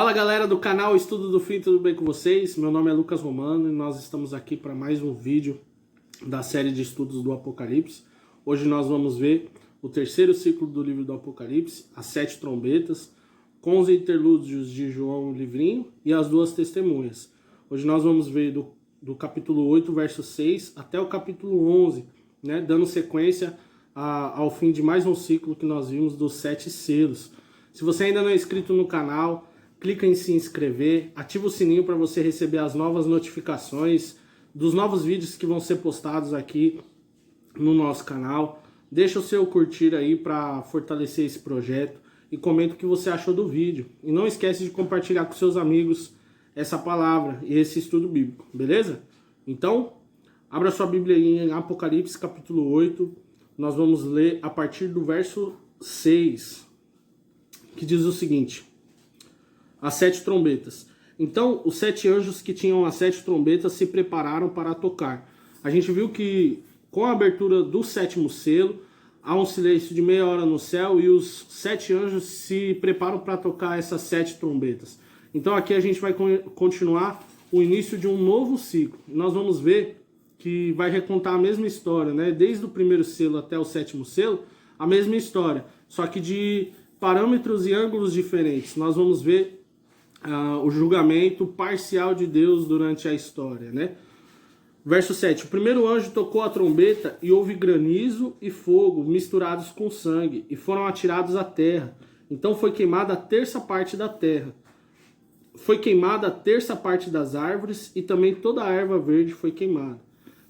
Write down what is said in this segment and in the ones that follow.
Fala galera do canal Estudo do Fim, tudo bem com vocês? Meu nome é Lucas Romano e nós estamos aqui para mais um vídeo da série de estudos do Apocalipse. Hoje nós vamos ver o terceiro ciclo do livro do Apocalipse, as 7 trombetas, com os interlúdios de João Livrinho e as 2 testemunhas. Hoje nós vamos ver do capítulo 8, verso 6 até o capítulo 11, né, dando sequência ao fim de mais um ciclo que nós vimos dos 7 selos. Se você ainda não é inscrito no canal, clica em se inscrever, ativa o sininho para você receber as novas notificações dos novos vídeos que vão ser postados aqui no nosso canal. Deixa o seu curtir aí para fortalecer esse projeto e comenta o que você achou do vídeo. E não esquece de compartilhar com seus amigos essa palavra e esse estudo bíblico, beleza? Então, abra sua Bíblia aí em Apocalipse capítulo 8. Nós vamos ler a partir do verso 6, que diz o seguinte: as 7 trombetas. Então, os 7 anjos que tinham as 7 trombetas se prepararam para tocar. A gente viu que com a abertura do 7º selo, há um silêncio de meia hora no céu e os 7 anjos se preparam para tocar essas 7 trombetas. Então aqui a gente vai continuar o início de um novo ciclo. Nós vamos ver que vai recontar a mesma história, né? Desde o primeiro selo até o 7º selo, a mesma história, só que de parâmetros e ângulos diferentes. Nós vamos ver o julgamento parcial de Deus durante a história, né? Verso 7. O primeiro anjo tocou a trombeta e houve granizo e fogo misturados com sangue e foram atirados à terra. Então foi queimada a terça parte da terra. Foi queimada a terça parte das árvores e também toda a erva verde foi queimada.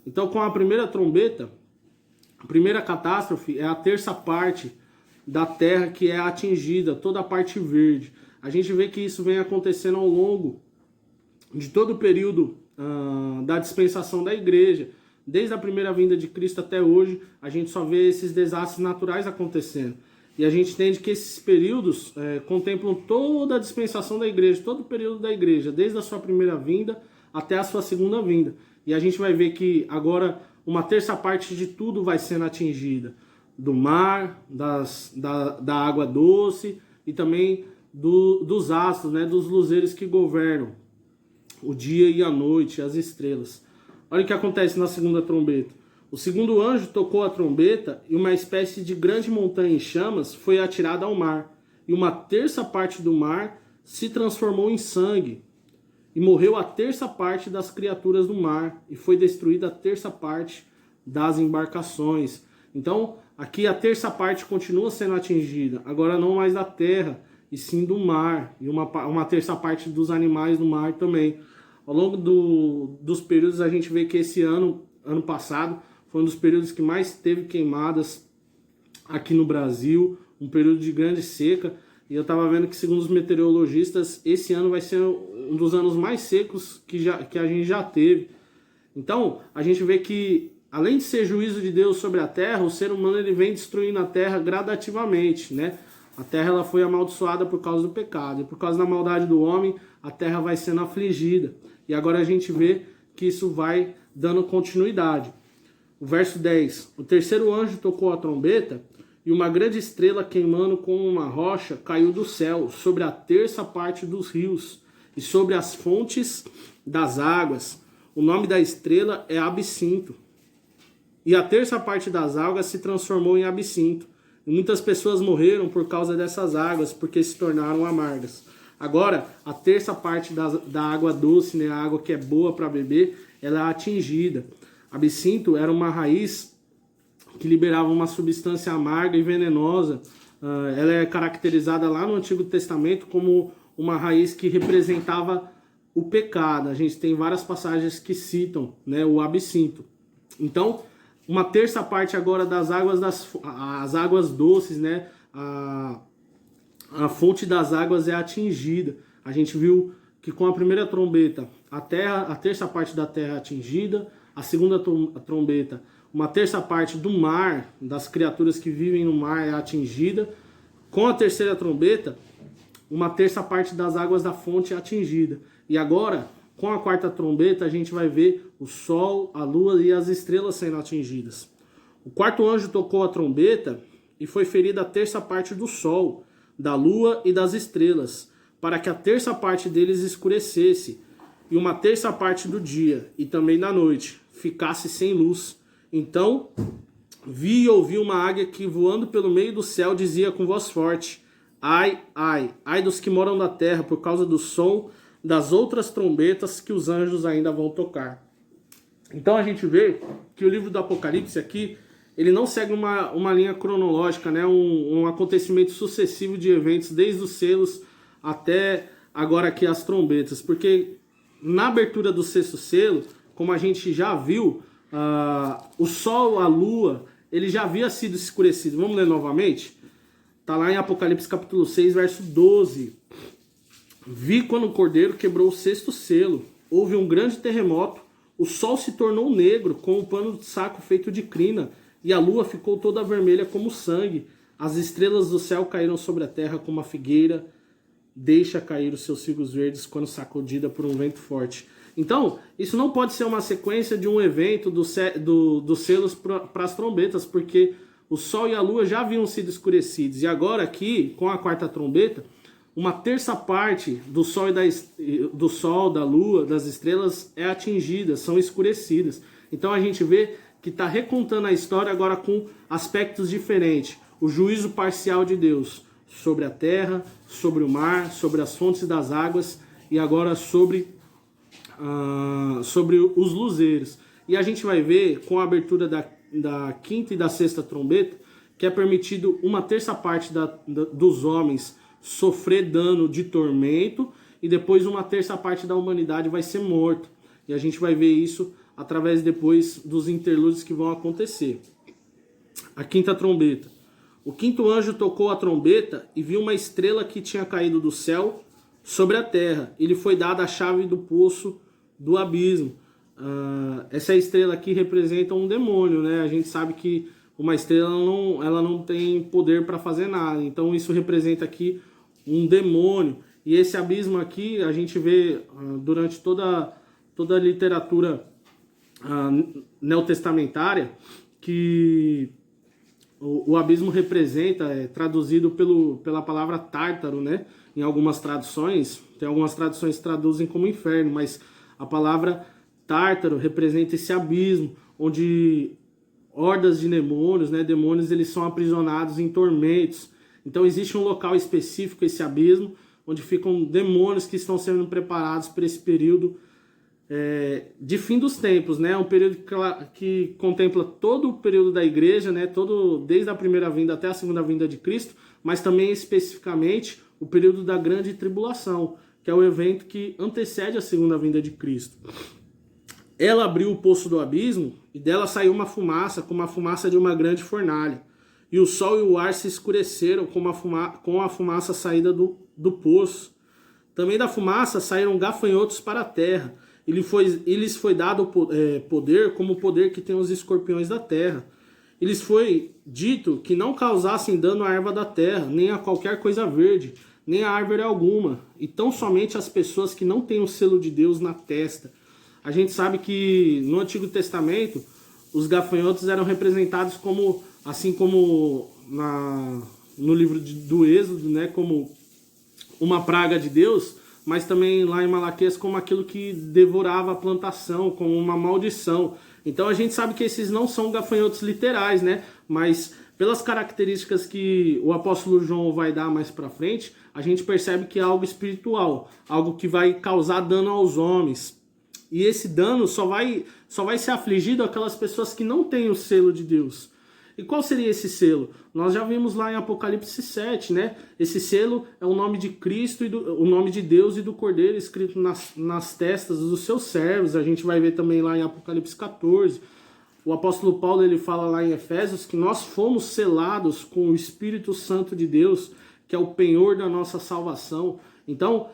Então com a primeira trombeta, a primeira catástrofe é a terça parte da terra que é atingida, toda a parte verde. A gente vê que isso vem acontecendo ao longo de todo o período da dispensação da igreja. Desde a primeira vinda de Cristo até hoje, a gente só vê esses desastres naturais acontecendo. E a gente entende que esses períodos contemplam toda a dispensação da igreja, todo o período da igreja, desde a sua primeira vinda até a sua segunda vinda. E a gente vai ver que agora uma terça parte de tudo vai sendo atingida. Do mar, da água doce e também dos astros, né, dos luzeiros que governam o dia e a noite, as estrelas. Olha o que acontece na segunda trombeta. O segundo anjo tocou a trombeta e uma espécie de grande montanha em chamas foi atirada ao mar. E uma terça parte do mar se transformou em sangue. E morreu a terça parte das criaturas do mar. E foi destruída a terça parte das embarcações. Então, aqui a terça parte continua sendo atingida. Agora não mais da terra, e sim do mar, e uma terça parte dos animais do mar também. Ao longo dos períodos a gente vê que esse ano passado, foi um dos períodos que mais teve queimadas aqui no Brasil, um período de grande seca, e eu estava vendo que, segundo os meteorologistas, esse ano vai ser um dos anos mais secos que a gente já teve. Então, a gente vê que, além de ser juízo de Deus sobre a terra, o ser humano ele vem destruindo a terra gradativamente, né? A terra ela foi amaldiçoada por causa do pecado. E por causa da maldade do homem, a terra vai sendo afligida. E agora a gente vê que isso vai dando continuidade. O verso 10. O terceiro anjo tocou a trombeta e uma grande estrela queimando como uma rocha caiu do céu sobre a terça parte dos rios e sobre as fontes das águas. O nome da estrela é Absinto. E a terça parte das águas se transformou em absinto. E muitas pessoas morreram por causa dessas águas, porque se tornaram amargas. Agora, a terça parte da água doce, né, a água que é boa para beber, ela é atingida. Absinto era uma raiz que liberava uma substância amarga e venenosa. Ela é caracterizada lá no Antigo Testamento como uma raiz que representava o pecado. A gente tem várias passagens que citam, né, o absinto. Então, uma terça parte agora das águas, as águas doces, né? A fonte das águas é atingida. A gente viu que com a primeira trombeta, a terça parte da terra é atingida. A segunda trombeta, uma terça parte do mar, das criaturas que vivem no mar é atingida. Com a terceira trombeta, uma terça parte das águas da fonte é atingida. E agora, com a quarta trombeta, a gente vai ver o sol, a lua e as estrelas sendo atingidas. O quarto anjo tocou a trombeta e foi ferida a terça parte do sol, da lua e das estrelas. para que a terça parte deles escurecesse, e uma terça parte do dia, e também da noite, ficasse sem luz. Então vi e ouvi uma águia que, voando pelo meio do céu, dizia com voz forte: ai, ai, ai dos que moram na terra, por causa do som das outras trombetas que os anjos ainda vão tocar. Então a gente vê que o livro do Apocalipse aqui, ele não segue uma linha cronológica, né? Um acontecimento sucessivo de eventos, desde os selos até agora aqui as trombetas. Porque na abertura do sexto selo, como a gente já viu, o sol, a lua, ele já havia sido escurecido. Vamos ler novamente? Está lá em Apocalipse capítulo 6, verso 12. Vi quando o cordeiro quebrou o sexto selo. Houve um grande terremoto. O sol se tornou negro, com um pano de saco feito de crina, e a lua ficou toda vermelha como sangue. As estrelas do céu caíram sobre a terra como a figueira deixa cair os seus figos verdes quando sacudida por um vento forte. Então, isso não pode ser uma sequência de um evento dos selos para as trombetas, porque o sol e a lua já haviam sido escurecidos. E agora aqui, com a quarta trombeta, uma terça parte do sol, da lua, das estrelas é atingida, são escurecidas. Então a gente vê que está recontando a história agora com aspectos diferentes. O juízo parcial de Deus sobre a terra, sobre o mar, sobre as fontes das águas e agora sobre os luzeiros. E a gente vai ver com a abertura da quinta e da sexta trombeta que é permitido uma terça parte dos homens sofrer dano de tormento e depois uma terça parte da humanidade vai ser morta. E a gente vai ver isso através depois dos interlúdios que vão acontecer. A quinta trombeta. O quinto anjo tocou a trombeta e viu uma estrela que tinha caído do céu sobre a terra. E lhe foi dada a chave do poço do abismo. Essa estrela aqui representa um demônio, né? A gente sabe que uma estrela ela não tem poder para fazer nada. Então isso representa aqui um demônio. E esse abismo aqui a gente vê durante toda a literatura neotestamentária que o abismo representa, traduzido pela palavra tártaro, né? Em algumas traduções, tem algumas traduções que traduzem como inferno, mas a palavra tártaro representa esse abismo, onde hordas de demônios, né? Demônios, eles são aprisionados em tormentos. Então existe um local específico, esse abismo, onde ficam demônios que estão sendo preparados para esse período de fim dos tempos, né? Um período que contempla todo o período da igreja, né? Desde a primeira vinda até a segunda vinda de Cristo, mas também especificamente o período da grande tribulação, que é o evento que antecede a segunda vinda de Cristo. Ela abriu o poço do abismo e dela saiu uma fumaça, como a fumaça de uma grande fornalha. E o sol e o ar se escureceram com a fumaça saída do poço. Também da fumaça saíram gafanhotos para a terra. E lhes foi dado poder como o poder que tem os escorpiões da terra. E lhes foi dito que não causassem dano à erva da terra, nem a qualquer coisa verde, nem a árvore alguma, e tão somente as pessoas que não têm o selo de Deus na testa. A gente sabe que no Antigo Testamento os gafanhotos eram representados como, assim como no livro do Êxodo, né, como uma praga de Deus, mas também lá em Malaquias como aquilo que devorava a plantação, como uma maldição. Então a gente sabe que esses não são gafanhotos literais, né? Mas pelas características que o apóstolo João vai dar mais para frente, a gente percebe que é algo espiritual, algo que vai causar dano aos homens. E esse dano só vai ser afligido aquelas pessoas que não têm o selo de Deus. E qual seria esse selo? Nós já vimos lá em Apocalipse 7, né? Esse selo é o nome de Cristo, o nome de Deus e do Cordeiro escrito nas testas dos seus servos. A gente vai ver também lá em Apocalipse 14. O apóstolo Paulo, ele fala lá em Efésios que nós fomos selados com o Espírito Santo de Deus, que é o penhor da nossa salvação. Então,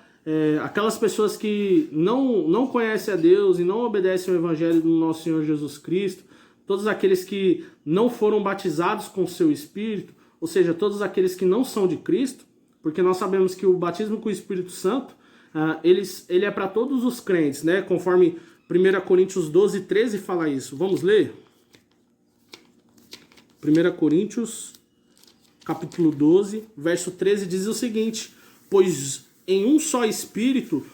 aquelas pessoas que não conhecem a Deus e não obedecem ao Evangelho do nosso Senhor Jesus Cristo, todos aqueles que não foram batizados com o seu Espírito, ou seja, todos aqueles que não são de Cristo, porque nós sabemos que o batismo com o Espírito Santo, ele é para todos os crentes, né? Conforme 1 Coríntios 12, 13 fala isso. Vamos ler? 1 Coríntios, capítulo 12, verso 13, diz o seguinte: Pois em um só Espírito,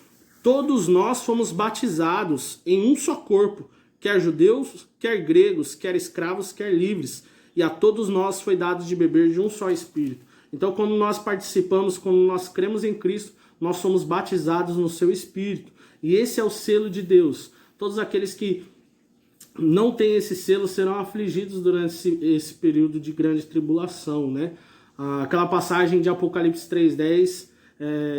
todos nós fomos batizados em um só corpo, quer judeus, quer gregos, quer escravos, quer livres, e a todos nós foi dado de beber de um só Espírito. Então, quando nós participamos, quando nós cremos em Cristo, nós somos batizados no seu Espírito. E esse é o selo de Deus. Todos aqueles que não têm esse selo serão afligidos durante esse período de grande tribulação, né? Aquela passagem de Apocalipse 3:10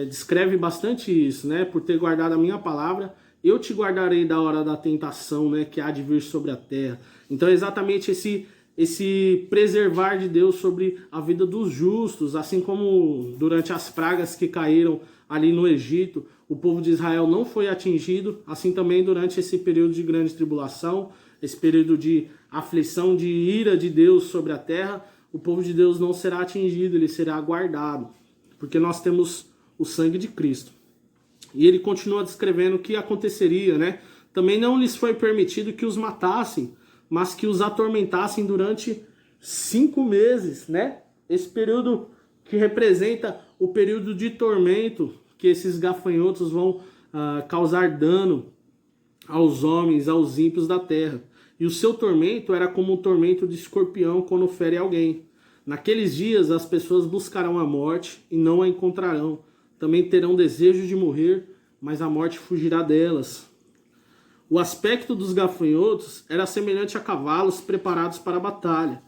descreve bastante isso, né? Por ter guardado a minha palavra, eu te guardarei da hora da tentação, né? Que há de vir sobre a terra. Então é exatamente esse preservar de Deus sobre a vida dos justos, assim como durante as pragas que caíram ali no Egito, o povo de Israel não foi atingido, assim também durante esse período de grande tribulação, esse período de aflição, de ira de Deus sobre a terra, o povo de Deus não será atingido, ele será guardado, porque nós temos o sangue de Cristo. E ele continua descrevendo o que aconteceria, né? Também não lhes foi permitido que os matassem, mas que os atormentassem durante 5 meses, né? Esse período que representa o período de tormento que esses gafanhotos vão causar dano aos homens, aos ímpios da terra. E o seu tormento era como um tormento de escorpião quando fere alguém. Naqueles dias as pessoas buscarão a morte e não a encontrarão. Também terão desejo de morrer, mas a morte fugirá delas. O aspecto dos gafanhotos era semelhante a cavalos preparados para a batalha.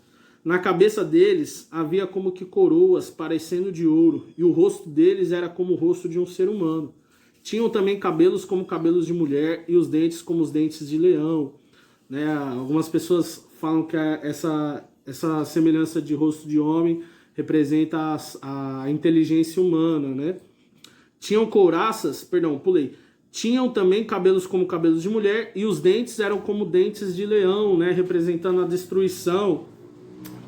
Na cabeça deles havia como que coroas parecendo de ouro, e o rosto deles era como o rosto de um ser humano. Tinham também cabelos como cabelos de mulher e os dentes como os dentes de leão. Né? Algumas pessoas falam que essa semelhança de rosto de homem representa a inteligência humana, né? Tinham couraças, tinham também cabelos como cabelos de mulher e os dentes eram como dentes de leão, né? Representando a destruição.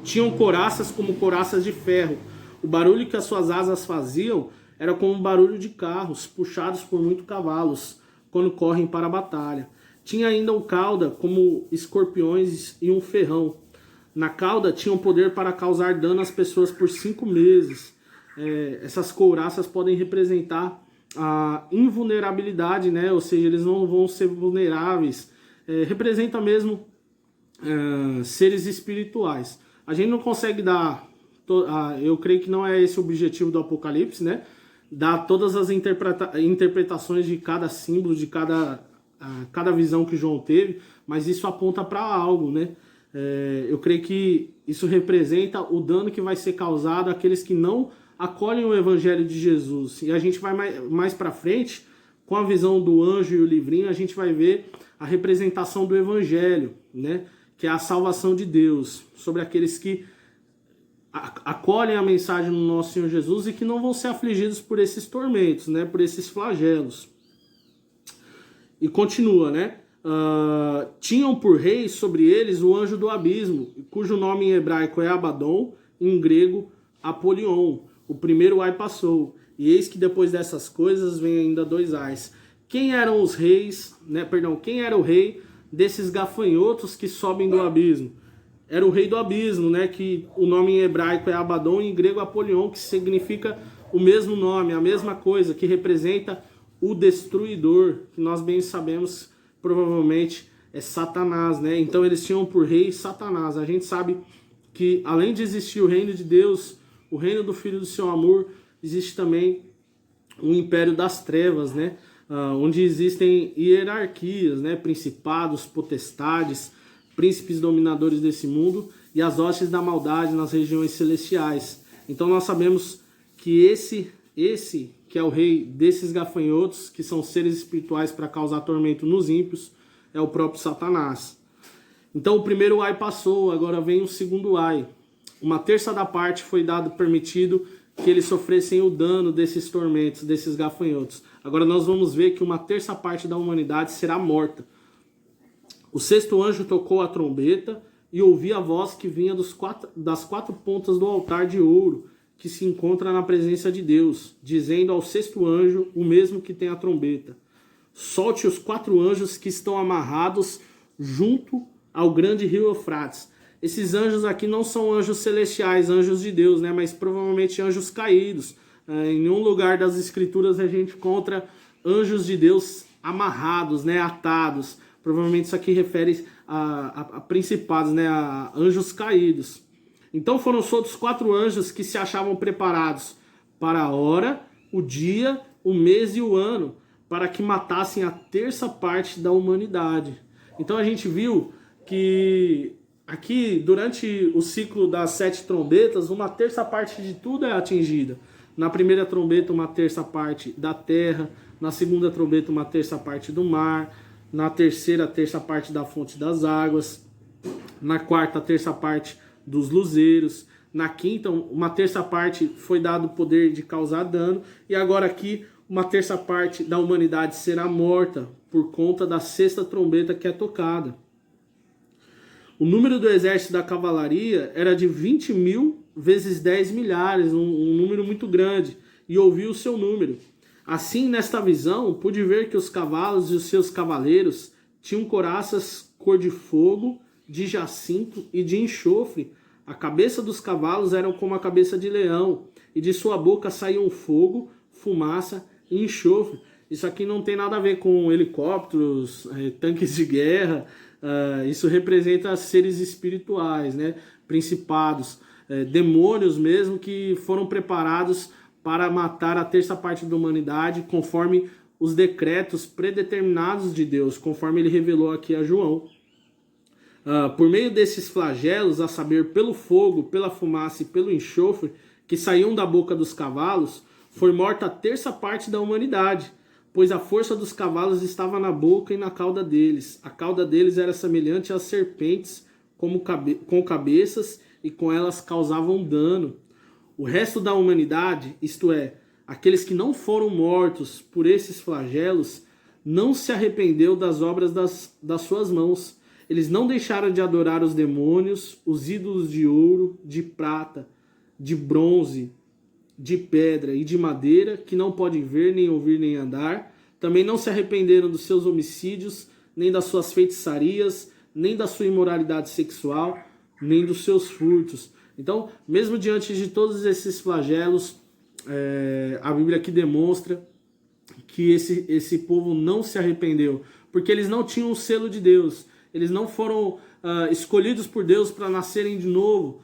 Tinham couraças como couraças de ferro. O barulho que as suas asas faziam era como um barulho de carros puxados por muitos cavalos quando correm para a batalha. Tinha ainda um cauda como escorpiões e um ferrão. Na cauda tinham poder para causar dano às pessoas por 5 meses. Essas couraças podem representar a invulnerabilidade, né? Ou seja, eles não vão ser vulneráveis. Representa mesmo seres espirituais. A gente não consegue dar, eu creio que não é esse o objetivo do Apocalipse, né? Dar todas as interpretações de cada símbolo, de cada visão que João teve, mas isso aponta para algo, né? Eu creio que isso representa o dano que vai ser causado àqueles que não acolhem o Evangelho de Jesus. E a gente vai mais para frente, com a visão do anjo e o livrinho, a gente vai ver a representação do Evangelho, né? Que é a salvação de Deus, sobre aqueles que acolhem a mensagem do nosso Senhor Jesus e que não vão ser afligidos por esses tormentos, né? Por esses flagelos. E continua, né? Tinham por rei sobre eles o anjo do abismo, cujo nome em hebraico é Abaddon, em grego Apolion. O primeiro ai passou, e eis que depois dessas coisas vem ainda 2 ais. Quem eram os reis, né? Quem era o rei desses gafanhotos que sobem do abismo? Era o rei do abismo, né? Que o nome em hebraico é Abaddon e em grego Apolion, que significa o mesmo nome, a mesma coisa, que representa o destruidor, que nós bem sabemos provavelmente é Satanás, né? Então eles tinham por rei Satanás. A gente sabe que além de existir o reino de Deus, o reino do Filho do seu amor, existe também o império das trevas, né? Onde existem hierarquias, né? Principados, potestades, príncipes dominadores desse mundo e as hostes da maldade nas regiões celestiais. Então nós sabemos que esse que é o rei desses gafanhotos, que são seres espirituais para causar tormento nos ímpios, é o próprio Satanás. Então o primeiro ai passou, agora vem o segundo ai. 1/3 da parte foi permitido que eles sofressem o dano desses tormentos, desses gafanhotos. Agora nós vamos ver que 1/3 parte da humanidade será morta. O 6º anjo tocou a trombeta e ouvi a voz que vinha das 4 pontas do altar de ouro, que se encontra na presença de Deus, dizendo ao 6º anjo, o mesmo que tem a trombeta: solte os 4 anjos que estão amarrados junto ao grande rio Eufrates. Esses anjos aqui não são anjos celestiais, anjos de Deus, né? Mas provavelmente anjos caídos. em nenhum lugar das escrituras a gente encontra anjos de Deus amarrados, né, atados. Provavelmente isso aqui refere a principados, né, a anjos caídos. Então foram soltos 4 anjos que se achavam preparados para a hora, o dia, o mês e o ano, para que matassem a terça parte da humanidade. Então a gente viu que aqui, durante o ciclo das 7 trombetas, uma terça parte de tudo é atingida. Na primeira trombeta, uma terça parte da terra. Na segunda trombeta, uma terça parte do mar. Na terceira, a terça parte da fonte das águas. Na quarta, a terça parte dos luzeiros. Na quinta, uma terça parte foi dado o poder de causar dano. E agora aqui, uma terça parte da humanidade será morta por conta da sexta trombeta que é tocada. O número do exército da cavalaria era de 20 mil vezes 10 milhares, um número muito grande, e ouvi o seu número. Assim, nesta visão, pude ver que os cavalos e os seus cavaleiros tinham couraças cor de fogo, de jacinto e de enxofre. A cabeça dos cavalos era como a cabeça de leão, e de sua boca saíam fogo, fumaça e enxofre. Isso aqui não tem nada a ver com helicópteros, tanques de guerra. Isso representa seres espirituais, né? Principados, demônios mesmo, que foram preparados para matar a terça parte da humanidade, conforme os decretos predeterminados de Deus, conforme ele revelou aqui a João. Por meio desses flagelos, a saber, pelo fogo, pela fumaça e pelo enxofre, que saíam da boca dos cavalos, foi morta a terça parte da humanidade, pois a força dos cavalos estava na boca e na cauda deles. A cauda deles era semelhante às serpentes, com cabeças, e com elas causavam dano. O resto da humanidade, isto é, aqueles que não foram mortos por esses flagelos, não se arrependeu das obras das suas mãos. Eles não deixaram de adorar os demônios, os ídolos de ouro, de prata, de bronze, de pedra e de madeira, que não podem ver, nem ouvir, nem andar. Também não se arrependeram dos seus homicídios, nem das suas feitiçarias, nem da sua imoralidade sexual, nem dos seus furtos. Então, mesmo diante de todos esses flagelos, a Bíblia aqui demonstra que esse povo não se arrependeu, porque eles não tinham o selo de Deus, eles não foram escolhidos por Deus para nascerem de novo.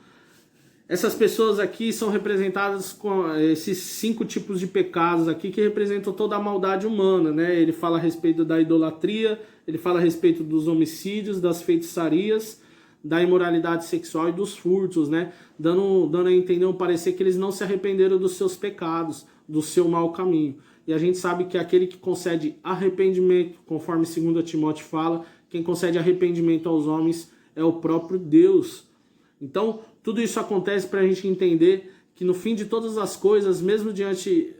Essas pessoas aqui são representadas com esses 5 tipos de pecados aqui, que representam toda a maldade humana, né? Ele fala a respeito da idolatria, ele fala a respeito dos homicídios, das feitiçarias, da imoralidade sexual e dos furtos, né? Dando a entender, um parecer que eles não se arrependeram dos seus pecados, do seu mau caminho. E a gente sabe que aquele que concede arrependimento, conforme 2 Timóteo fala, quem concede arrependimento aos homens é o próprio Deus. Então, tudo isso acontece para a gente entender que no fim de todas as coisas, mesmo diante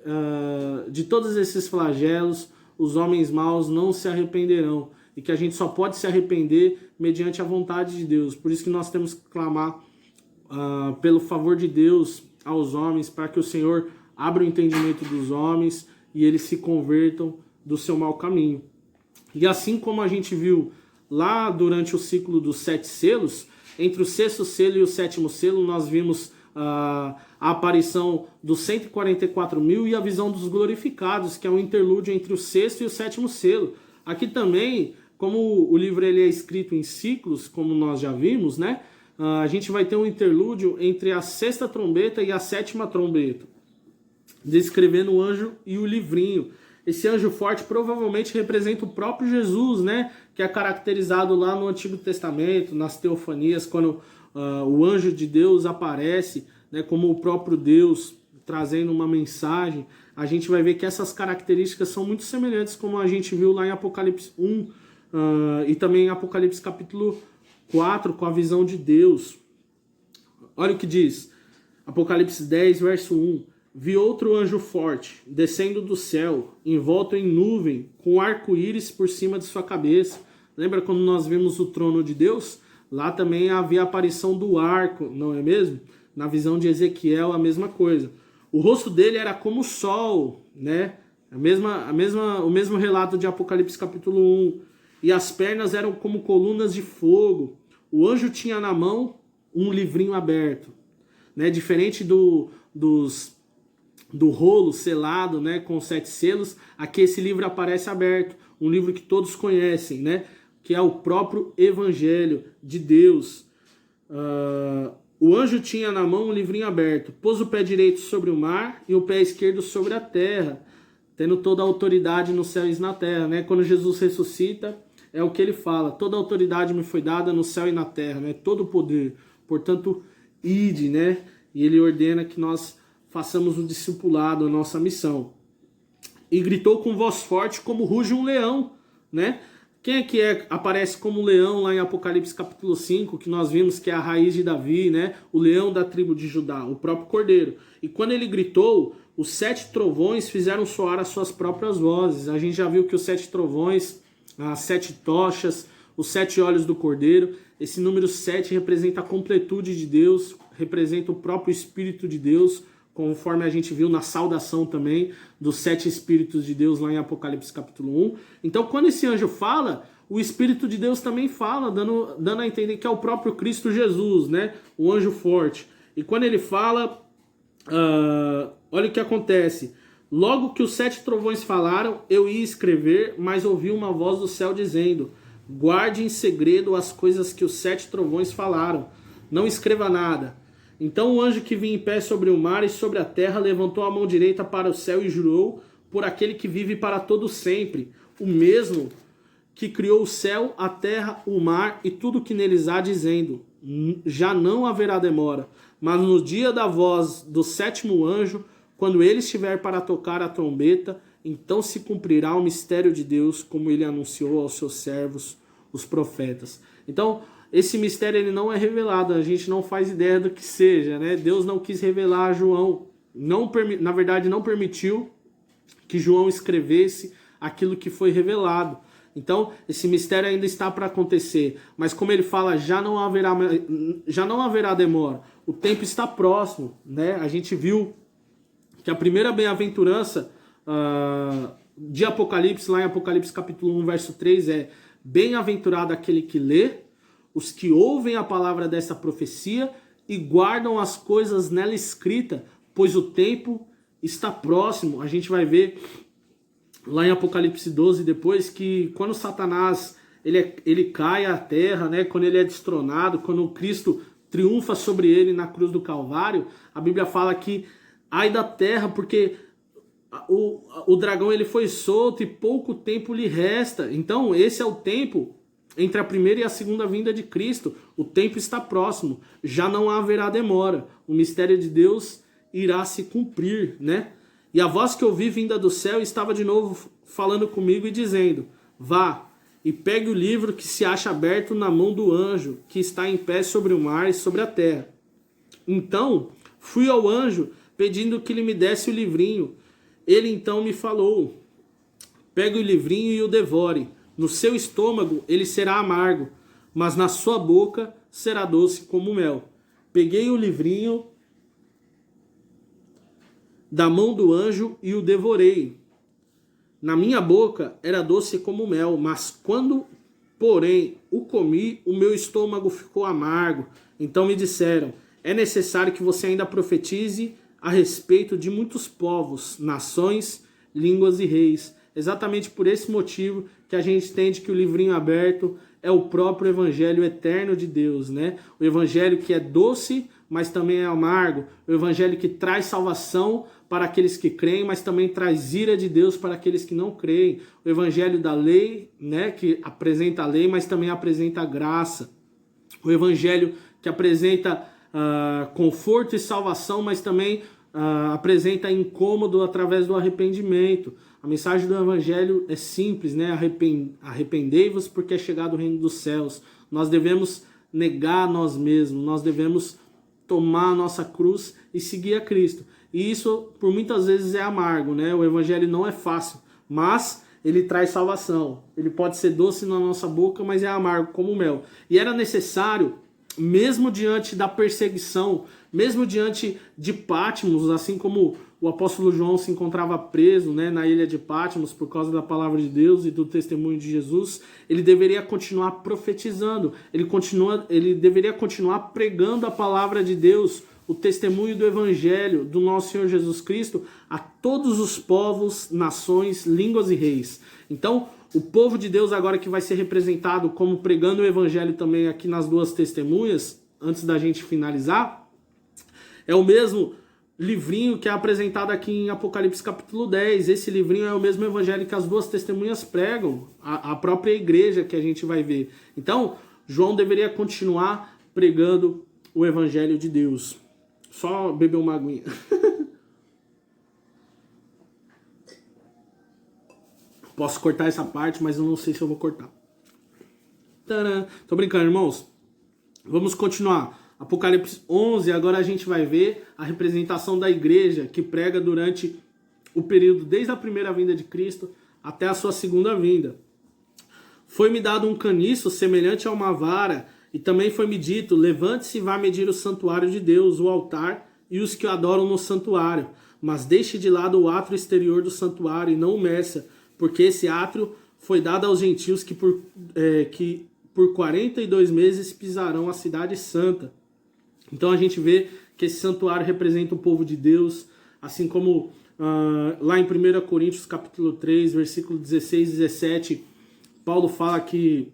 de todos esses flagelos, os homens maus não se arrependerão. E que a gente só pode se arrepender mediante a vontade de Deus. Por isso que nós temos que clamar pelo favor de Deus aos homens, para que o Senhor abra o entendimento dos homens e eles se convertam do seu mau caminho. E assim como a gente viu lá durante o ciclo dos 7 selos, entre o 6º selo e o 7º selo, nós vimos a aparição dos 144 mil e a visão dos glorificados, que é um interlúdio entre o 6º e o 7º selo. Aqui também, como o livro ele é escrito em ciclos, como nós já vimos, né? A gente vai ter um interlúdio entre a 6ª trombeta e a 7ª trombeta, descrevendo o anjo e o livrinho. Esse anjo forte provavelmente representa o próprio Jesus, né? Que é caracterizado lá no Antigo Testamento, nas teofanias, quando o anjo de Deus aparece, né, como o próprio Deus trazendo uma mensagem. A gente vai ver que essas características são muito semelhantes, como a gente viu lá em Apocalipse 1 e também em Apocalipse capítulo 4, com a visão de Deus. Olha o que diz, Apocalipse 10, verso 1. Vi outro anjo forte, descendo do céu, envolto em nuvem, com arco-íris por cima de sua cabeça. Lembra quando nós vimos o trono de Deus? Lá também havia a aparição do arco, não é mesmo? Na visão de Ezequiel, a mesma coisa. O rosto dele era como o sol, né? O mesmo relato de Apocalipse capítulo 1. E as pernas eram como colunas de fogo. O anjo tinha na mão um livrinho aberto, né? Diferente dos do rolo selado, né, com 7 selos, aqui esse livro aparece aberto, um livro que todos conhecem, né, que é o próprio Evangelho de Deus. O anjo tinha na mão um livrinho aberto, pôs o pé direito sobre o mar e o pé esquerdo sobre a terra, tendo toda a autoridade no céu e na terra, né? Quando Jesus ressuscita, é o que ele fala, toda a autoridade me foi dada no céu e na terra, né? Todo o poder, portanto, ide, né? E ele ordena que nós façamos o discipulado, a nossa missão. E gritou com voz forte como ruge um leão, né? Quem é que aparece como leão lá em Apocalipse capítulo 5, que nós vimos que é a raiz de Davi, né? O leão da tribo de Judá, o próprio Cordeiro. E quando ele gritou, os 7 trovões fizeram soar as suas próprias vozes. A gente já viu que os 7 trovões, as 7 tochas, os 7 olhos do Cordeiro, esse número 7 representa a completude de Deus, representa o próprio Espírito de Deus, conforme a gente viu na saudação também dos 7 Espíritos de Deus lá em Apocalipse capítulo 1. Então, quando esse anjo fala, o Espírito de Deus também fala, dando a entender que é o próprio Cristo Jesus, né? O anjo forte. E quando ele fala, olha o que acontece. Logo que os 7 trovões falaram, eu ia escrever, mas ouvi uma voz do céu dizendo, guarde em segredo as coisas que os 7 trovões falaram. Não escreva nada. Então o anjo que vinha em pé sobre o mar e sobre a terra levantou a mão direita para o céu e jurou por aquele que vive para todo sempre, o mesmo que criou o céu, a terra, o mar e tudo que neles há, dizendo, já não haverá demora, mas no dia da voz do 7º anjo, quando ele estiver para tocar a trombeta, então se cumprirá o mistério de Deus, como ele anunciou aos seus servos, os profetas. Então, esse mistério ele não é revelado, a gente não faz ideia do que seja, né? Deus não quis revelar a João, na verdade não permitiu que João escrevesse aquilo que foi revelado. Então, esse mistério ainda está para acontecer, mas como ele fala, já não haverá demora, o tempo está próximo, né? A gente viu que a primeira bem-aventurança de Apocalipse, lá em Apocalipse capítulo 1, verso 3, é bem-aventurado aquele que lê, os que ouvem a palavra dessa profecia e guardam as coisas nela escrita, pois o tempo está próximo. A gente vai ver lá em Apocalipse 12 depois que quando Satanás ele cai à terra, né, quando ele é destronado, quando Cristo triunfa sobre ele na cruz do Calvário, a Bíblia fala que ai da terra, porque o dragão ele foi solto e pouco tempo lhe resta. Então esse é o tempo entre a primeira e a segunda vinda de Cristo. O tempo está próximo, já não haverá demora, o mistério de Deus irá se cumprir, né? E a voz que ouvi vinda do céu estava de novo falando comigo e dizendo, vá e pegue o livro que se acha aberto na mão do anjo que está em pé sobre o mar e sobre a terra. Então fui ao anjo pedindo que ele me desse o livrinho. Ele então me falou, pegue o livrinho e o devore. No seu estômago ele será amargo, mas na sua boca será doce como mel. Peguei o livrinho da mão do anjo e o devorei. Na minha boca era doce como mel, mas quando, porém, o comi, o meu estômago ficou amargo. Então me disseram, é necessário que você ainda profetize a respeito de muitos povos, nações, línguas e reis. Exatamente por esse motivo que a gente entende que o livrinho aberto é o próprio evangelho eterno de Deus, né? O evangelho que é doce, mas também é amargo. O evangelho que traz salvação para aqueles que creem, mas também traz ira de Deus para aqueles que não creem. O evangelho da lei, né, que apresenta a lei, mas também apresenta a graça. O evangelho que apresenta conforto e salvação, mas também apresenta incômodo através do arrependimento. A mensagem do evangelho é simples, né? Arrependei-vos porque é chegado o reino dos céus. Nós devemos negar a nós mesmos, nós devemos tomar a nossa cruz e seguir a Cristo. E isso, por muitas vezes, é amargo, né? O evangelho não é fácil, mas ele traz salvação. Ele pode ser doce na nossa boca, mas é amargo como mel. E era necessário, mesmo diante da perseguição, mesmo diante de Patmos, assim como o apóstolo João se encontrava preso, né, na ilha de Patmos por causa da palavra de Deus e do testemunho de Jesus, ele deveria continuar profetizando, ele deveria continuar pregando a palavra de Deus o testemunho do evangelho do nosso Senhor Jesus Cristo a todos os povos, nações, línguas e reis. Então, o povo de Deus agora que vai ser representado como pregando o evangelho também aqui nas duas testemunhas, antes da gente finalizar, é o mesmo livrinho que é apresentado aqui em Apocalipse capítulo 10. Esse livrinho é o mesmo evangelho que as duas testemunhas pregam, a própria igreja que a gente vai ver. Então, João deveria continuar pregando o evangelho de Deus. Só beber uma aguinha. Posso cortar essa parte, mas eu não sei se eu vou cortar. Tcharam! Tô brincando, irmãos. Vamos continuar. Apocalipse 11, agora a gente vai ver a representação da igreja que prega durante o período desde a primeira vinda de Cristo até a sua segunda vinda. Foi-me dado um caniço semelhante a uma vara, e também foi-me dito: levante-se e vá medir o santuário de Deus, o altar e os que o adoram no santuário, mas deixe de lado o átrio exterior do santuário e não o meça, porque esse átrio foi dado aos gentios que por 42 meses pisarão a cidade santa. Então a gente vê que esse santuário representa o povo de Deus, assim como lá em 1 Coríntios capítulo 3, versículo 16 e 17, Paulo fala que,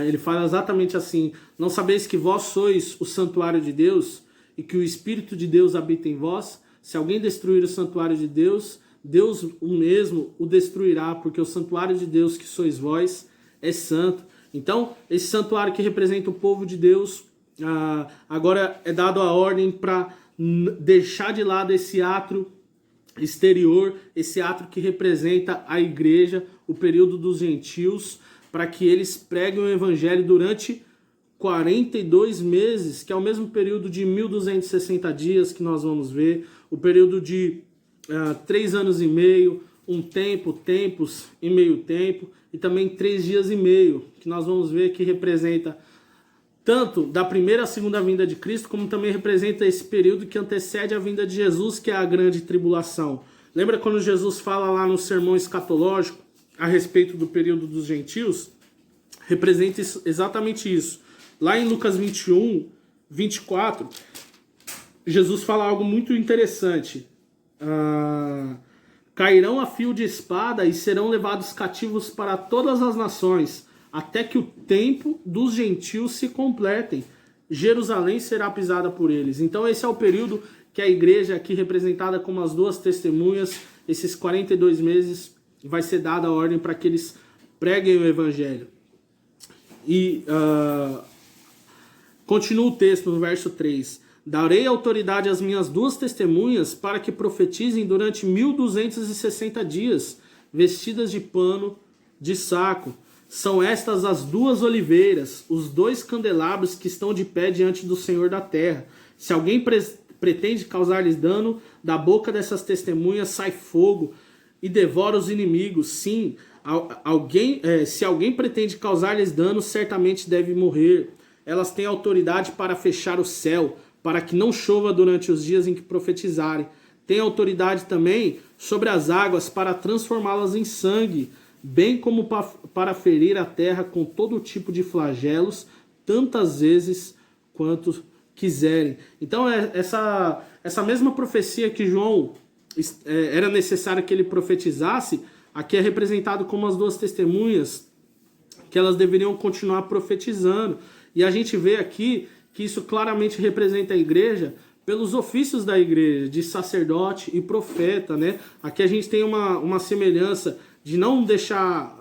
ele fala exatamente assim: não sabeis que vós sois o santuário de Deus e que o Espírito de Deus habita em vós? Se alguém destruir o santuário de Deus, Deus o mesmo o destruirá, porque o santuário de Deus que sois vós é santo. Então, esse santuário que representa o povo de Deus, agora é dado a ordem para deixar de lado esse átrio exterior, esse átrio que representa a igreja, o período dos gentios, para que eles preguem o evangelho durante 42 meses, que é o mesmo período de 1260 dias que nós vamos ver, o período de 3 anos e meio, um tempo, tempos e meio tempo, e também 3 dias e meio, que nós vamos ver que representa tanto da primeira à segunda vinda de Cristo, como também representa esse período que antecede a vinda de Jesus, que é a grande tribulação. Lembra quando Jesus fala lá no sermão escatológico a respeito do período dos gentios? Representa exatamente isso. Lá em Lucas 21, 24, Jesus fala algo muito interessante. Cairão a fio de espada e serão levados cativos para todas as nações, até que o tempo dos gentios se completem. Jerusalém será pisada por eles. Então esse é o período que a igreja aqui representada como as duas testemunhas, esses 42 meses, vai ser dada a ordem para que eles preguem o evangelho. E continua o texto no verso 3. Darei autoridade às minhas duas testemunhas para que profetizem durante 1260 dias, vestidas de pano de saco. São estas as duas oliveiras, os dois candelabros que estão de pé diante do Senhor da terra. Se alguém pretende causar-lhes dano, da boca dessas testemunhas sai fogo e devora os inimigos. Sim, se alguém pretende causar-lhes dano, certamente deve morrer. Elas têm autoridade para fechar o céu, para que não chova durante os dias em que profetizarem. Tem autoridade também sobre as águas para transformá-las em sangue, bem como para ferir a terra com todo tipo de flagelos, tantas vezes quanto quiserem. Então essa mesma profecia que João era necessário que ele profetizasse, aqui é representado como as duas testemunhas, que elas deveriam continuar profetizando. E a gente vê aqui que isso claramente representa a igreja pelos ofícios da igreja, de sacerdote e profeta, né? Aqui a gente tem uma semelhança de não deixar,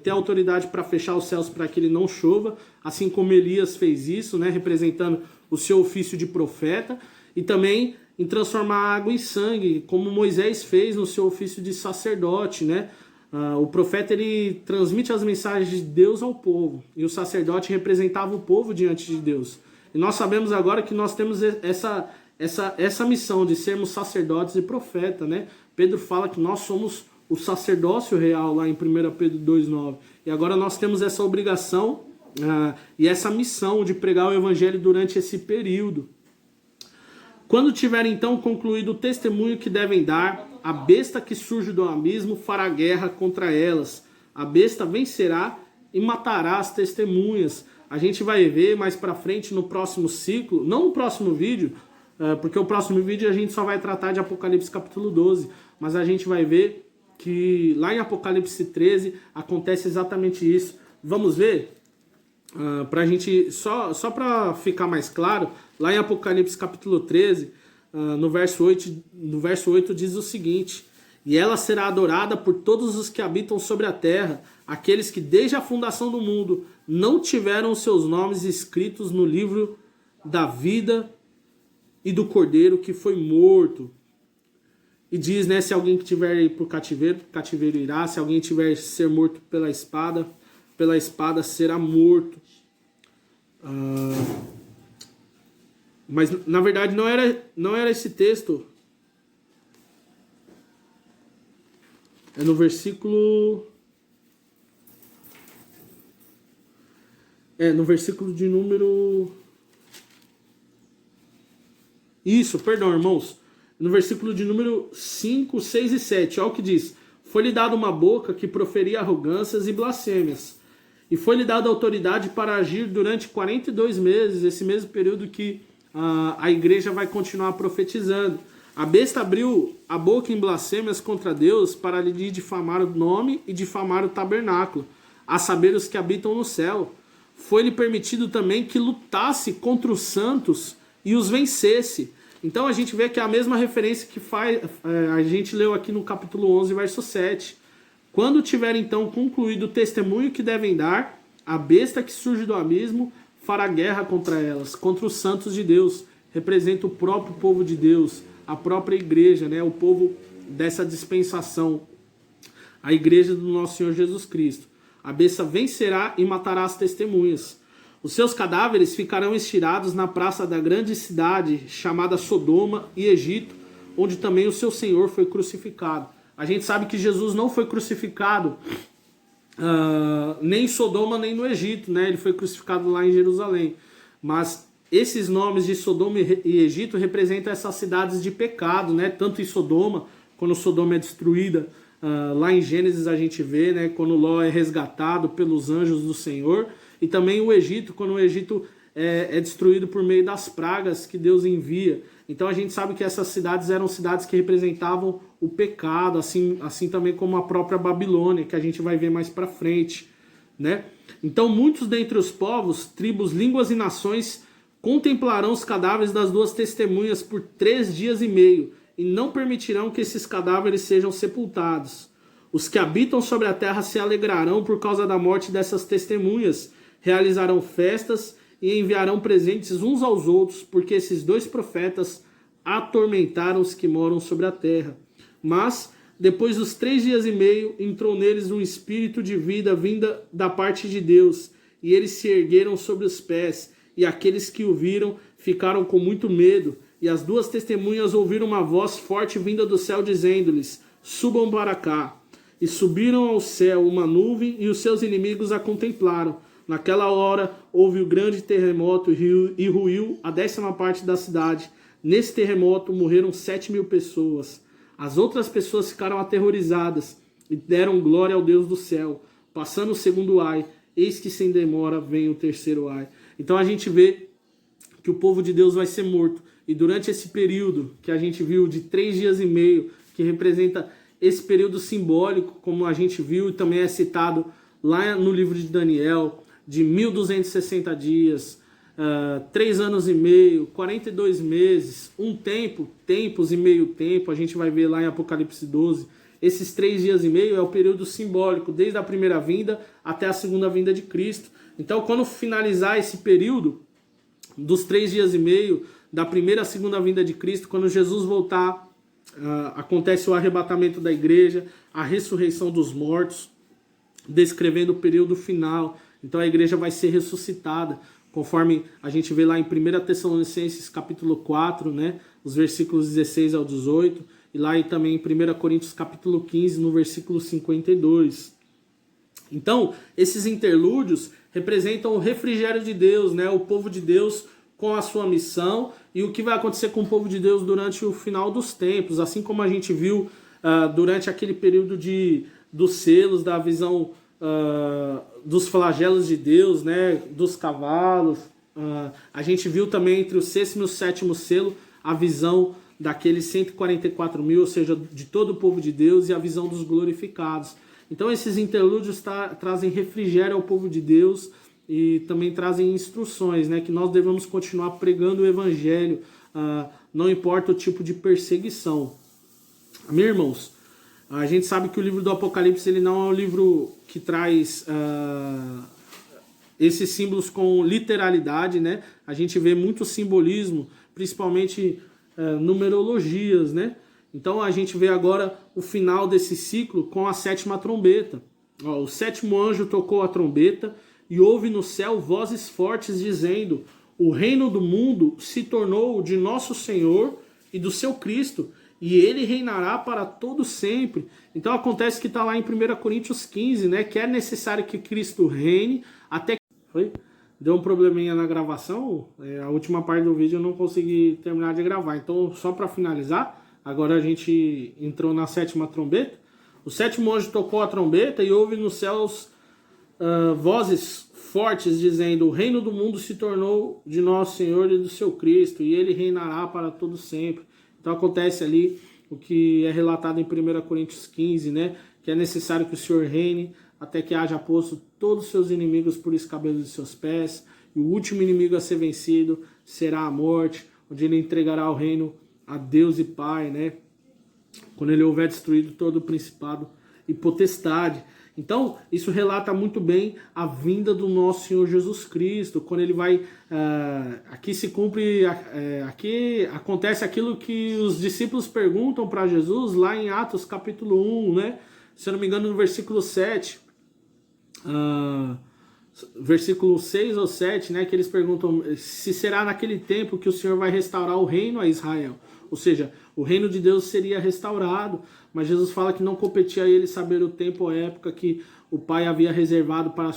ter autoridade para fechar os céus para que ele não chova, assim como Elias fez isso, né? Representando o seu ofício de profeta, e também em transformar a água em sangue, como Moisés fez no seu ofício de sacerdote, né? O profeta, ele transmite as mensagens de Deus ao povo, e o sacerdote representava o povo diante de Deus. E nós sabemos agora que nós temos essa missão de sermos sacerdotes e profeta, né? Pedro fala que nós somos o sacerdócio real lá em 1 Pedro 2,9. E agora nós temos essa obrigação e essa missão de pregar o evangelho durante esse período. Quando tiver então concluído o testemunho que devem dar, a besta que surge do abismo fará guerra contra elas. A besta vencerá e matará as testemunhas. a gente vai ver mais para frente no próximo ciclo, não no próximo vídeo, porque o próximo vídeo a gente só vai tratar de Apocalipse capítulo 12, mas a gente vai ver que lá em Apocalipse 13 acontece exatamente isso. Vamos ver? Pra gente, só para ficar mais claro, lá em Apocalipse capítulo 13, no verso 8 diz o seguinte: e ela será adorada por todos os que habitam sobre a terra, aqueles que desde a fundação do mundo não tiveram os seus nomes escritos no livro da vida e do Cordeiro que foi morto. E diz, né, se alguém que tiver ir para o cativeiro irá, se alguém tiver ser morto pela espada será morto. Mas na verdade não era esse texto. É no versículo... no versículo de número... Isso, perdão, irmãos. No versículo de número 5, 6 e 7, olha o que diz: foi-lhe dada uma boca que proferia arrogâncias e blasfêmias, e foi-lhe dada autoridade para agir durante 42 meses, esse mesmo período que a igreja vai continuar profetizando. A besta abriu a boca em blasfêmias contra Deus para lhe difamar o nome e difamar o tabernáculo, a saber os que habitam no céu. Foi-lhe permitido também que lutasse contra os santos e os vencesse. Então a gente vê que é a mesma referência que a gente leu aqui no capítulo 11, verso 7. Quando tiver então concluído o testemunho que devem dar, a besta que surge do abismo fará guerra contra elas, contra os santos de Deus. Representa o próprio povo de Deus, a própria igreja, né? O povo dessa dispensação, a igreja do nosso Senhor Jesus Cristo. A besta vencerá e matará as testemunhas. Os seus cadáveres ficarão estirados na praça da grande cidade, chamada Sodoma e Egito, onde também o seu Senhor foi crucificado. A gente sabe que Jesus não foi crucificado nem em Sodoma nem no Egito, né? Ele foi crucificado lá em Jerusalém. Mas esses nomes de Sodoma e Egito representam essas cidades de pecado, né? Tanto em Sodoma, quando Sodoma é destruída, lá em Gênesis a gente vê, né? Quando Ló é resgatado pelos anjos do Senhor. E também o Egito, quando o Egito é destruído por meio das pragas que Deus envia. Então a gente sabe que essas cidades eram cidades que representavam o pecado, assim também como a própria Babilônia, que a gente vai ver mais para frente, né? Então muitos dentre os povos, tribos, línguas e nações contemplarão os cadáveres das duas testemunhas por 3 dias e meio, e não permitirão que esses cadáveres sejam sepultados. Os que habitam sobre a terra se alegrarão por causa da morte dessas testemunhas, realizarão festas e enviarão presentes uns aos outros, porque esses 2 profetas atormentaram os que moram sobre a terra. Mas, depois dos 3 dias e meio, entrou neles um espírito de vida vinda da parte de Deus, e eles se ergueram sobre os pés, e aqueles que o viram ficaram com muito medo, e as 2 testemunhas ouviram uma voz forte vinda do céu, dizendo-lhes: subam para cá. E subiram ao céu uma nuvem, e os seus inimigos a contemplaram. Naquela hora houve um grande terremoto e ruiu a 10ª parte da cidade. Nesse terremoto morreram 7.000 pessoas. As outras pessoas ficaram aterrorizadas e deram glória ao Deus do céu. Passando o 2º ai, eis que sem demora vem o 3º ai. Então a gente vê que o povo de Deus vai ser morto. E durante esse período que a gente viu de 3 dias e meio, que representa esse período simbólico, como a gente viu e também é citado lá no livro de Daniel, de 1260 dias, 3 anos e meio, 42 meses, tempos e meio tempo, a gente vai ver lá em Apocalipse 12, esses 3 dias e meio é o período simbólico, desde a primeira vinda até a segunda vinda de Cristo. Então, quando finalizar esse período dos 3 dias e meio, da primeira à segunda vinda de Cristo, quando Jesus voltar, acontece o arrebatamento da igreja, a ressurreição dos mortos, descrevendo o período final. Então a igreja vai ser ressuscitada, conforme a gente vê lá em 1 Tessalonicenses capítulo 4, né, os versículos 16 ao 18, e lá e também em 1 Coríntios capítulo 15, no versículo 52. Então, esses interlúdios representam o refrigério de Deus, né, o povo de Deus com a sua missão e o que vai acontecer com o povo de Deus durante o final dos tempos, assim como a gente viu durante aquele período dos selos, da visão dos flagelos de Deus, né, dos cavalos. A gente viu também entre o sexto e o sétimo selo a visão daqueles 144 mil, ou seja, de todo o povo de Deus, e a visão dos glorificados. Então esses interlúdios trazem refrigério ao povo de Deus e também trazem instruções, né, que nós devemos continuar pregando o evangelho, não importa o tipo de perseguição. Meus irmãos, a gente sabe que o livro do Apocalipse ele não é um livro que traz esses símbolos com literalidade, né? A gente vê muito simbolismo, principalmente numerologias, né? Então a gente vê agora o final desse ciclo com a sétima trombeta. O sétimo anjo tocou a trombeta e houve no céu vozes fortes dizendo: o reino do mundo se tornou de nosso Senhor e do seu Cristo, e ele reinará para todo sempre. Então acontece que está lá em 1 Coríntios 15, né? Que é necessário que Cristo reine até que... Deu um probleminha na gravação, a última parte do vídeo eu não consegui terminar de gravar. Então, só para finalizar, agora a gente entrou na sétima trombeta. O sétimo anjo tocou a trombeta e houve nos céus vozes fortes dizendo: o reino do mundo se tornou de nosso Senhor e do seu Cristo, e ele reinará para todo sempre. Então acontece ali o que é relatado em 1 Coríntios 15, né? Que é necessário que o Senhor reine até que haja posto todos os seus inimigos por escabelo de seus pés, e o último inimigo a ser vencido será a morte, onde ele entregará o reino a Deus e Pai, né? Quando ele houver destruído todo o principado e potestade. Então, isso relata muito bem a vinda do nosso Senhor Jesus Cristo, quando ele vai... aqui se cumpre... aqui acontece aquilo que os discípulos perguntam para Jesus, lá em Atos capítulo 1, né? Se eu não me engano, no versículo 7... versículo 6 ou 7, né, que eles perguntam se será naquele tempo que o Senhor vai restaurar o reino a Israel. Ou seja, o reino de Deus seria restaurado, mas Jesus fala que não competia a ele saber o tempo ou a época que o Pai havia reservado para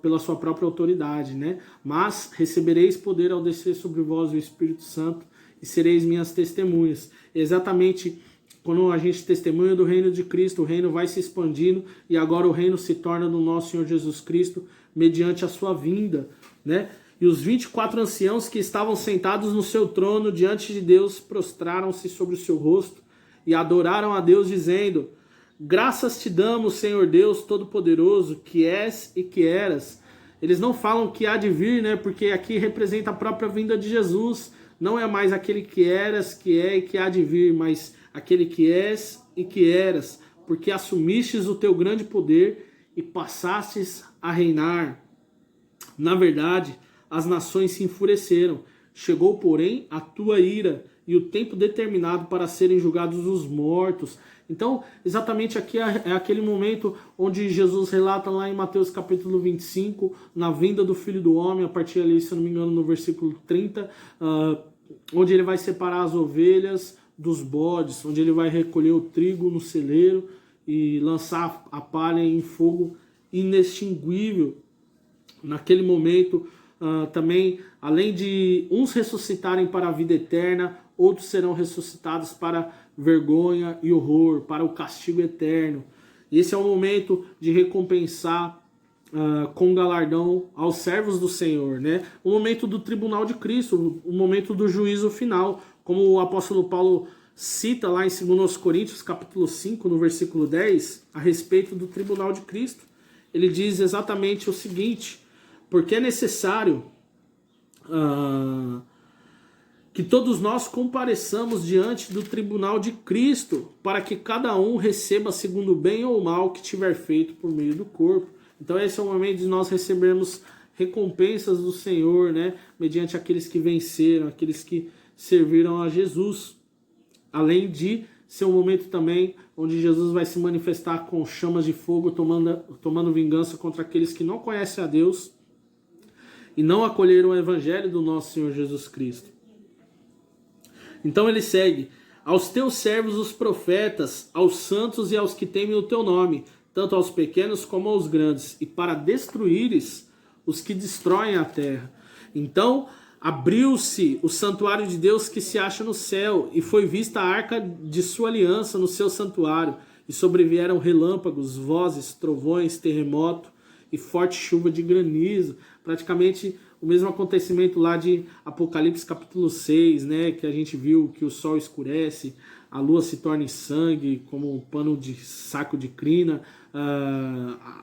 pela sua própria autoridade, né? Mas recebereis poder ao descer sobre vós o Espírito Santo e sereis minhas testemunhas. Exatamente. Quando a gente testemunha do reino de Cristo, o reino vai se expandindo e agora o reino se torna do nosso Senhor Jesus Cristo mediante a sua vinda, né? E os 24 anciãos que estavam sentados no seu trono diante de Deus prostraram-se sobre o seu rosto e adoraram a Deus dizendo: graças te damos, Senhor Deus Todo-Poderoso, que és e que eras. Eles não falam que há de vir, né? Porque aqui representa a própria vinda de Jesus. Não é mais aquele que eras, que é e que há de vir, mas aquele que és e que eras, porque assumistes o teu grande poder e passastes a reinar. Na verdade, as nações se enfureceram. Chegou, porém, a tua ira e o tempo determinado para serem julgados os mortos. Então, exatamente aqui é aquele momento onde Jesus relata lá em Mateus capítulo 25, na vinda do Filho do Homem, a partir ali, se eu não me engano, no versículo 30, onde ele vai separar as ovelhas dos bodes, onde ele vai recolher o trigo no celeiro e lançar a palha em fogo inextinguível. Naquele momento, também, além de uns ressuscitarem para a vida eterna, outros serão ressuscitados para vergonha e horror, para o castigo eterno. Esse é o momento de recompensar com galardão aos servos do Senhor, né? O momento do tribunal de Cristo, o momento do juízo final, como o apóstolo Paulo cita lá em 2 Coríntios capítulo 5, no versículo 10, a respeito do tribunal de Cristo. Ele diz exatamente o seguinte: porque é necessário que todos nós compareçamos diante do tribunal de Cristo, para que cada um receba segundo o bem ou o mal que tiver feito por meio do corpo. Então esse é o momento de nós recebermos recompensas do Senhor, né? Mediante aqueles que venceram, aqueles que serviram a Jesus. Além de ser um momento também onde Jesus vai se manifestar com chamas de fogo, tomando vingança contra aqueles que não conhecem a Deus e não acolheram o evangelho do nosso Senhor Jesus Cristo. Então ele segue: aos teus servos os profetas, aos santos e aos que temem o teu nome, tanto aos pequenos como aos grandes, e para destruíres os que destroem a terra. Então abriu-se o santuário de Deus que se acha no céu, e foi vista a arca de sua aliança no seu santuário. E e sobrevieram relâmpagos, vozes, trovões, terremoto e forte chuva de granizo. Praticamente o mesmo acontecimento lá de Apocalipse capítulo 6, né, que a gente viu que o sol escurece, a lua se torna em sangue, como um pano de saco de crina,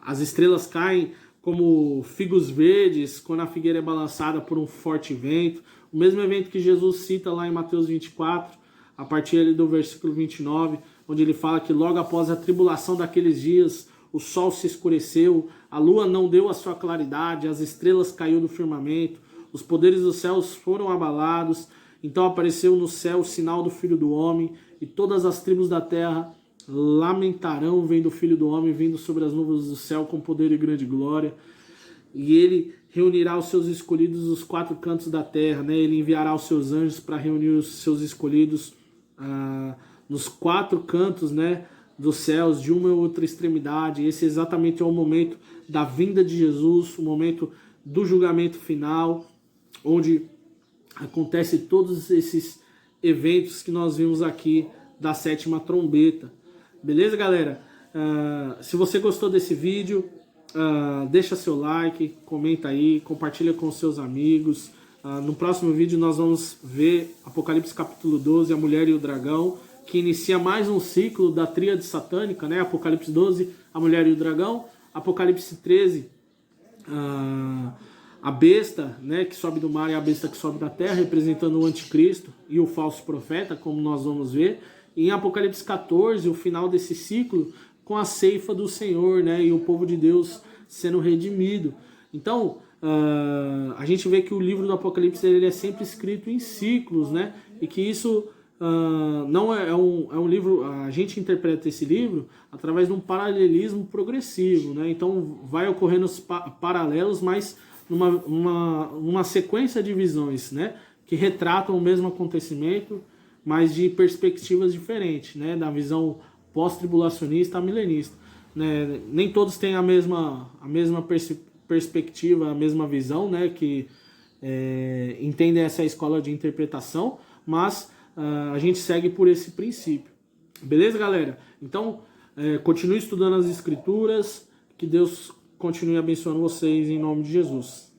as estrelas caem como figos verdes quando a figueira é balançada por um forte vento. O mesmo evento que Jesus cita lá em Mateus 24, a partir ali do versículo 29, onde ele fala que logo após a tribulação daqueles dias, o sol se escureceu, a lua não deu a sua claridade, as estrelas caiu do firmamento, os poderes dos céus foram abalados. Então apareceu no céu o sinal do Filho do Homem, e todas as tribos da terra lamentarão vendo o Filho do Homem vindo sobre as nuvens do céu com poder e grande glória. E ele reunirá os seus escolhidos dos quatro cantos da terra, né? Ele enviará os seus anjos para reunir os seus escolhidos nos quatro cantos, né, dos céus, de uma ou outra extremidade. Esse exatamente é o momento da vinda de Jesus, o momento do julgamento final, onde acontece todos esses eventos que nós vimos aqui da sétima trombeta. Beleza, galera? Se você gostou desse vídeo, deixa seu like, comenta aí, compartilha com seus amigos. No próximo vídeo nós vamos ver Apocalipse capítulo 12, a mulher e o dragão, que inicia mais um ciclo da tríade satânica, né? Apocalipse 12, a mulher e o dragão. Apocalipse 13, a besta, né, que sobe do mar, e a besta que sobe da terra, representando o anticristo e o falso profeta, como nós vamos ver. E em Apocalipse 14, o final desse ciclo, com a ceifa do Senhor, né, e o povo de Deus sendo redimido. Então, a gente vê que o livro do Apocalipse ele é sempre escrito em ciclos, né, e que isso não é um livro. A gente interpreta esse livro através de um paralelismo progressivo, né? Então vai ocorrendo os paralelos, mas numa sequência de visões, né, que retratam o mesmo acontecimento, mas de perspectivas diferentes, né, da visão pós-tribulacionista a milenista, né? Nem todos têm a mesma perspectiva, a mesma visão, né, que entendem essa escola de interpretação, mas a gente segue por esse princípio. Beleza, galera? Então, continue estudando as escrituras, que Deus continue abençoando vocês em nome de Jesus.